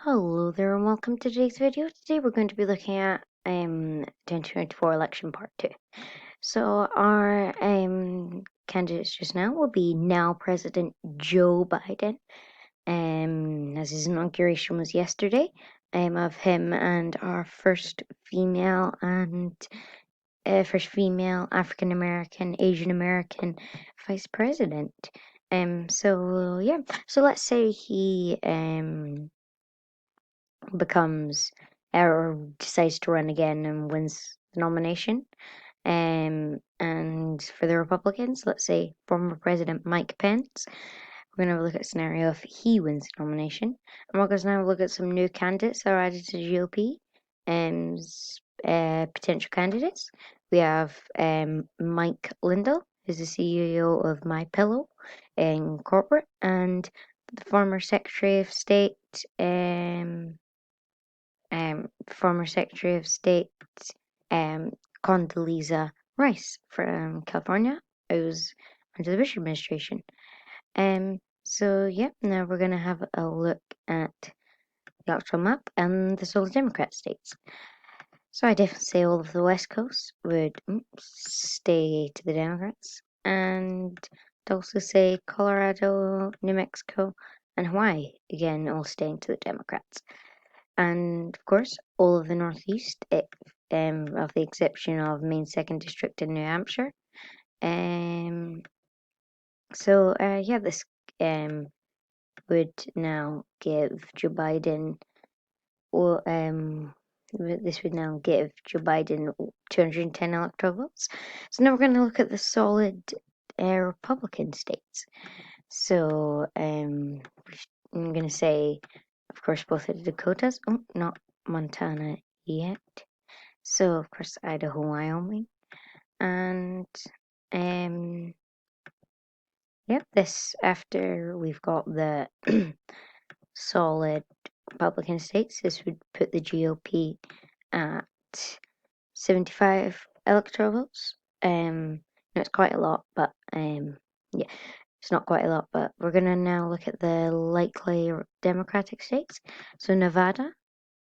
Hello there and welcome to today's video. Today we're going to be looking at 2024 election part 2. So our candidates just now will be now President Joe Biden, as his inauguration was yesterday, of him and our first female African American, Asian American vice president. So let's say he becomes or decides to run again and wins the nomination. And for the Republicans, let's say former President Mike Pence, we're going to have a look at a scenario if he wins the nomination. And we're going to now look at some new candidates that are added to the GOP and potential candidates. We have Mike Lindell, who's the CEO of My Pillow in corporate, and the former Secretary of State former Secretary of State Condoleezza Rice from California, who was under the Bush administration. Now we're going to have a look at the actual map and the sole Democrat states. So I definitely say all of the West Coast would stay to the Democrats, and I'd also say Colorado, New Mexico, and Hawaii, again, all staying to the Democrats. And of course, all of the Northeast, with the exception of Maine 2nd District in New Hampshire. This would now give Joe Biden, this would now give Joe Biden 210 electoral votes. So now we're going to look at the solid Republican states. So I'm going to say, of course, both of the Dakotas. Oh, not Montana yet. So, of course, Idaho, Wyoming. And, this after we've got the solid Republican states, this would put the GOP at 75 electoral votes. It's quite a lot, but it's not quite a lot, but we're going to now look at the likely Democratic states. So Nevada,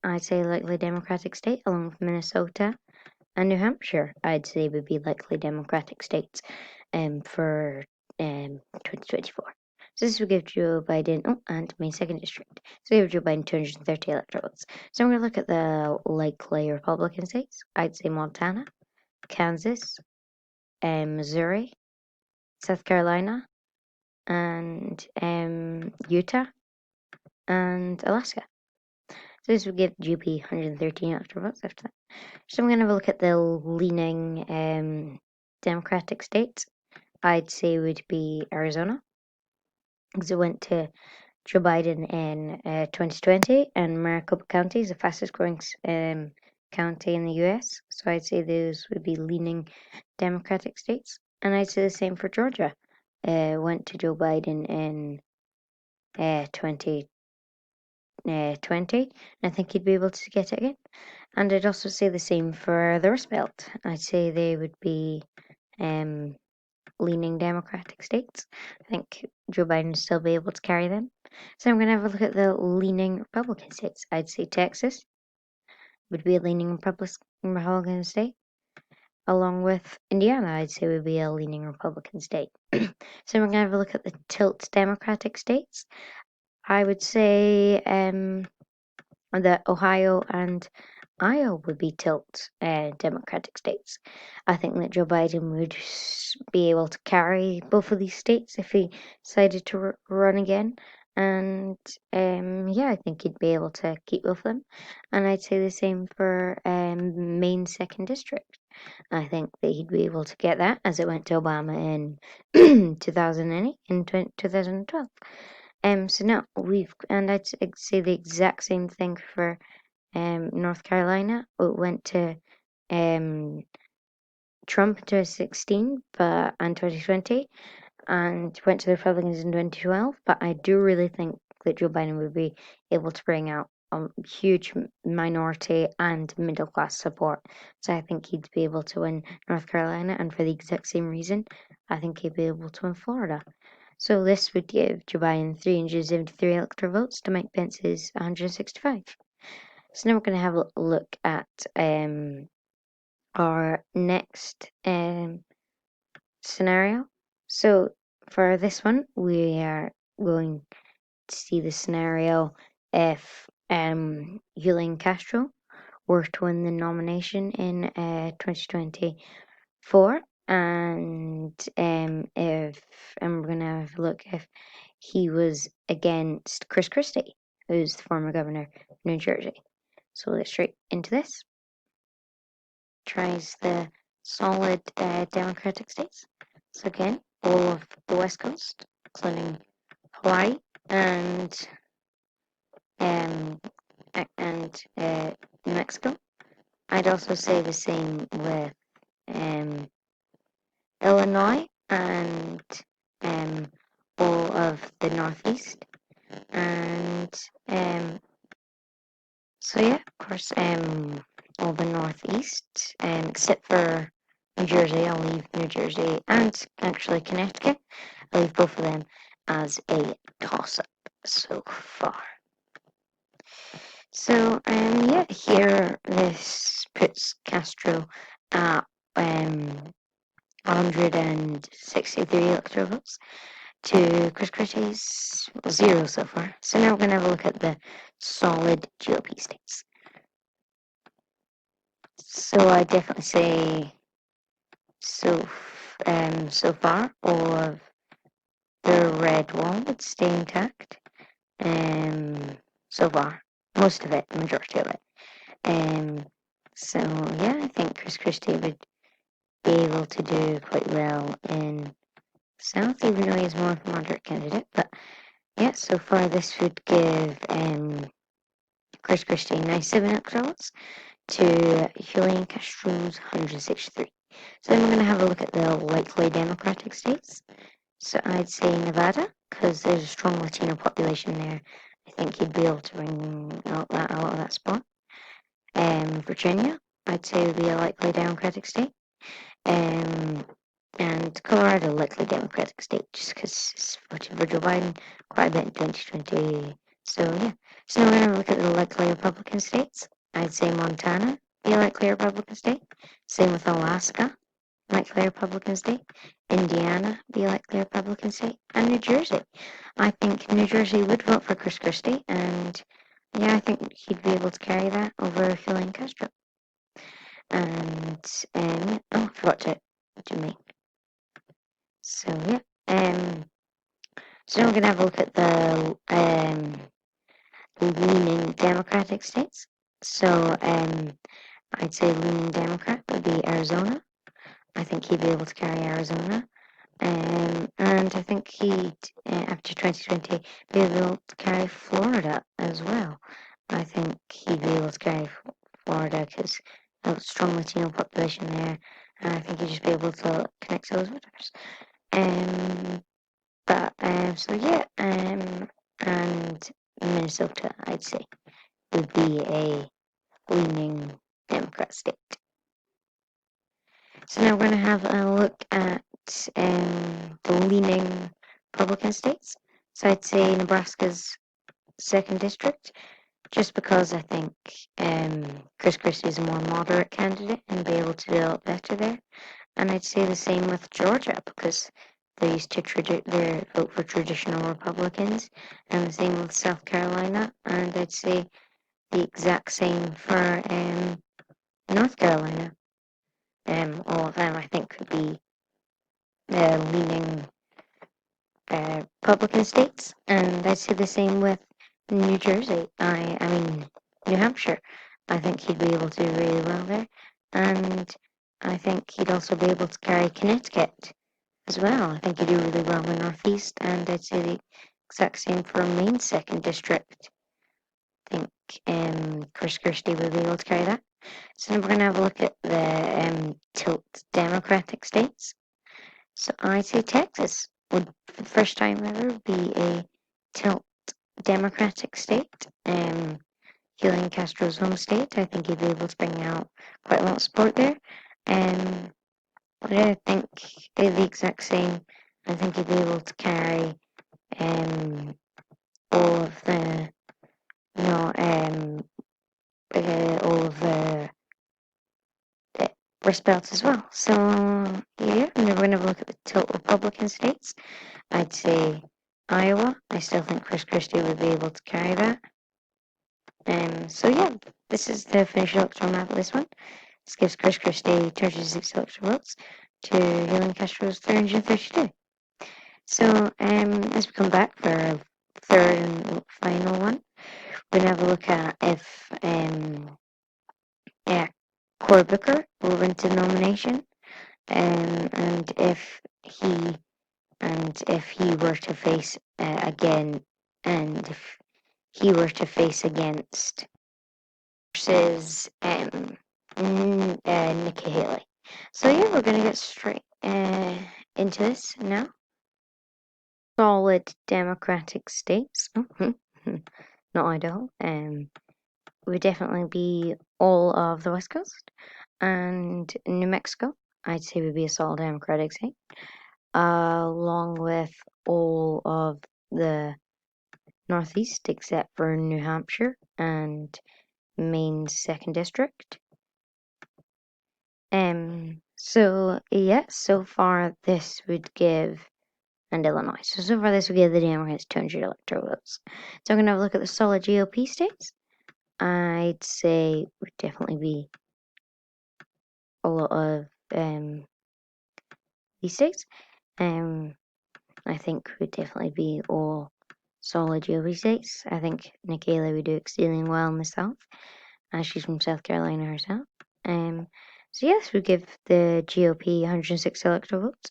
I'd say likely Democratic state, along with Minnesota and New Hampshire, I'd say would be likely Democratic states for 2024. So this would give Joe Biden, and Maine 2nd District. So we have Joe Biden 230 electoral votes. So I'm going to look at the likely Republican states. I'd say Montana, Kansas, Missouri, South Carolina, and Utah, and Alaska. So this would give GP 113 electoral votes after that. So I'm going to have a look at the leaning Democratic states. I'd say would be Arizona, because it went to Joe Biden in 2020, and Maricopa County is the fastest growing county in the US. So I'd say those would be leaning Democratic states. And I'd say the same for Georgia. Went to Joe Biden in 2020, and I think he'd be able to get it again. And I'd also say the same for the Rust Belt. I'd say they would be leaning Democratic states. I think Joe Biden would still be able to carry them. So I'm going to have a look at the leaning Republican states. I'd say Texas would be a leaning Republican state, along with Indiana, I'd say would be a leaning Republican state. So we're going to have a look at the tilt Democratic states. I would say that Ohio and Iowa would be tilt Democratic states. I think that Joe Biden would be able to carry both of these states if he decided to run again. And I think he'd be able to keep both of them. And I'd say the same for Maine 2nd District. I think that he'd be able to get that, as it went to Obama in 2008 in 2012. So now I'd say the exact same thing for North Carolina. It went to Trump in 2016 and 2020, and went to the Republicans in 2012. But I do really think that Joe Biden would be able to bring out huge minority and middle class support. So I think he'd be able to win North Carolina, and for the exact same reason, I think he'd be able to win Florida. So this would give Joe Biden 373 electoral votes to Mike Pence's 165. So now we're going to have a look at our next scenario. So for this one, we are going to see the scenario if Julian Castro were to win the nomination in 2024, and we're gonna have a look if he was against Chris Christie, who's the former governor of New Jersey. So let's straight into this. Tries the solid Democratic states. So again, all of the West Coast, including Hawaii and um, New Mexico. I'd also say the same with um, Illinois and all of the Northeast. And so yeah, of course, all the Northeast, except for New Jersey. I'll leave New Jersey and actually Connecticut. I'll leave both of them as a toss-up so far. So yeah, here this puts Castro at 163 electoral votes to Chris Christie's 0 so far. So now we're going to have a look at the solid GOP states. So I definitely say so far all of the red wall would stay intact. So far, most of it, the majority of it. So yeah, I think Chris Christie would be able to do quite well in South, even though he's more of a moderate candidate. But yeah, so far this would give Chris Christie 97 electorals to Julian Castro's 163. So then we're going to have a look at the likely Democratic states. So I'd say Nevada, because there's a strong Latino population there. I think he'd be able to bring out a lot of that spot. Virginia, I'd say would be a likely Democratic state. And Colorado, likely Democratic state, just because it's voted for Joe Biden quite a bit in 2020. So yeah. So now we're going to look at the likely Republican states. I'd say Montana be a likely Republican state. Same with Alaska, likely Republican state. Indiana be a likely Republican state. And New Jersey. I think New Jersey would vote for Chris Christie, and yeah, I think he'd be able to carry that over Julian Castro. And I forgot to make. So yeah. So now we're gonna have a look at the leaning Democratic states. So I'd say leaning Democrat would be Arizona. I think he'd be able to carry Arizona. And I think he'd, after 2020, be able to carry Florida as well. I think he'd be able to carry Florida because of a strong Latino population there. And I think he'd just be able to connect those voters. So yeah, and Minnesota, I'd say, would be a leaning Democrat state. So now we're going to have a look at the leaning Republican states. So I'd say Nebraska's second district, just because I think Chris Christie is a more moderate candidate and be able to do a lot better there. And I'd say the same with Georgia, because they used to their vote for traditional Republicans, and the same with South Carolina. And I'd say the exact same for North Carolina. All of them, I think, could be leaning Republican states, and I'd say the same with New Jersey. I mean, New Hampshire. I think he'd be able to do really well there, and I think he'd also be able to carry Connecticut as well. I think he'd do really well in the Northeast, and I'd say the exact same for Maine's second district. I think Chris Christie would be able to carry that. So now we're going to have a look at the tilt Democratic states. So I'd say Texas would, for the first time ever, be a tilt Democratic state. Julian Castro's home state. I think he'd be able to bring out quite a lot of support there. But I think they're the exact same. I think he'd be able to carry all of the, you know, all of the rust belts as well. So yeah, and then we're gonna look at the tilt Republican states. I'd say Iowa. I still think Chris Christie would be able to carry that. So yeah, this is the finished electoral map of this one. This gives Chris Christie 206 electoral votes to Helen Castro's 332. So as we come back for our third and final one, we're gonna have a look at if Cory Booker will run to the nomination, and if he were to face again, and if he were to face against versus Nikki Haley. So yeah, we're gonna get straight into this now. Solid Democratic states. Not Idaho. Would definitely be all of the West Coast and New Mexico. I'd say would be a solid Democratic state, along with all of the Northeast except for New Hampshire and Maine's second district. So yeah, so far this would give, and Illinois. So far this would give the Democrats 200 electoral votes. So I'm gonna have a look at the solid GOP states. I'd say would definitely be a lot of these states. I think would definitely be all solid GOP states. I think Nikki Haley would do exceedingly well in the South, as she's from South Carolina herself. So yes, we give the GOP 106 electoral votes.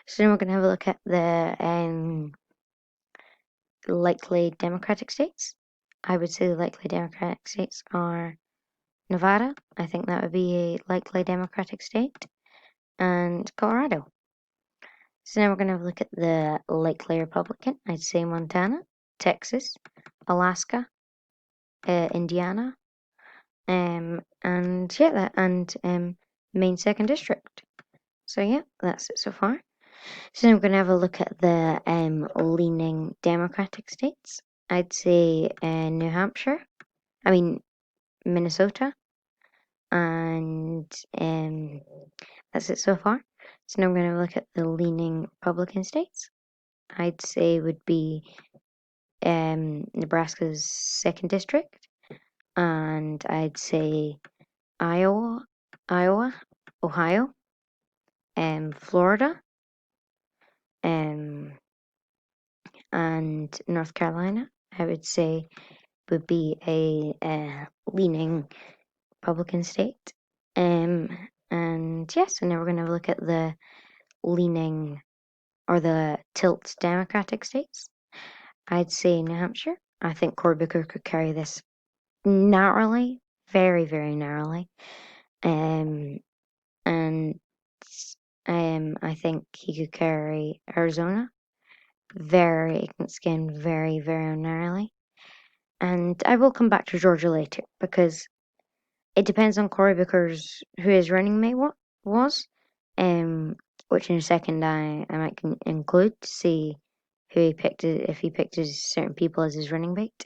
So then we're going to have a look at the likely Democratic states. I would say the likely Democratic states are Nevada. I think that would be a likely Democratic state, and Colorado. So now we're going to look at the likely Republican. I'd say Montana, Texas, Alaska, Indiana, and yeah, Maine second district. So yeah, that's it so far. So now we're going to have a look at the leaning Democratic states. I'd say New Hampshire. I mean Minnesota, and that's it so far. So now I'm going to look at the leaning Republican states. I'd say would be Nebraska's second district, and I'd say Iowa, Ohio, Florida, um, and North Carolina. I would say would be a leaning Republican state. And yes, and now we're going to look at the leaning or the tilt Democratic states. I'd say New Hampshire. I think Cory Booker could carry this narrowly, very, very narrowly. And I think he could carry Arizona very very, very narrowly. And I will come back to Georgia later because it depends on Cory Booker's who his running mate was, which in a second I might include to see who he picked, if he picked certain people as his running mate.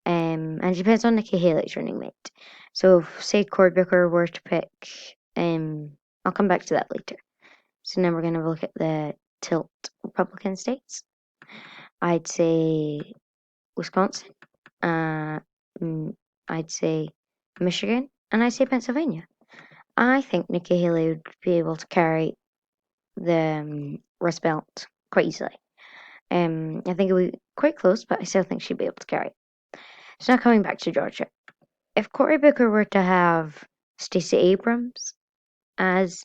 And it depends on Nikki Haley's running mate. So if, say, Cory Booker were to pick, I'll come back to that later. So now we're going to look at the tilt Republican states. I'd say Wisconsin. Uh, I'd say Michigan, and I'd say Pennsylvania. I think Nikki Haley would be able to carry the Rust Belt quite easily. I think it would be quite close, but I still think she'd be able to carry it. So now coming back to Georgia. If Cory Booker were to have Stacey Abrams as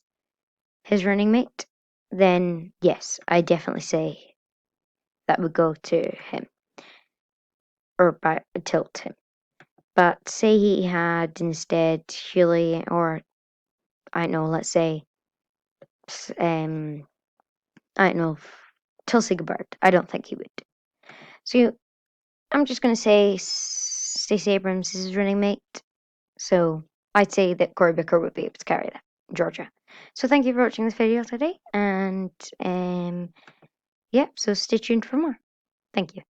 his running mate, then yes, I definitely say that would go to him or tilt him. But say he had instead Hewley or I don't know, let's say I don't know, Tulsi Gabbard. I don't think he would. So I'm just gonna say Stacey Abrams is his running mate. So I'd say that Cory Booker would be able to carry that in Georgia. So thank you for watching this video today, and yeah, so stay tuned for more. Thank you.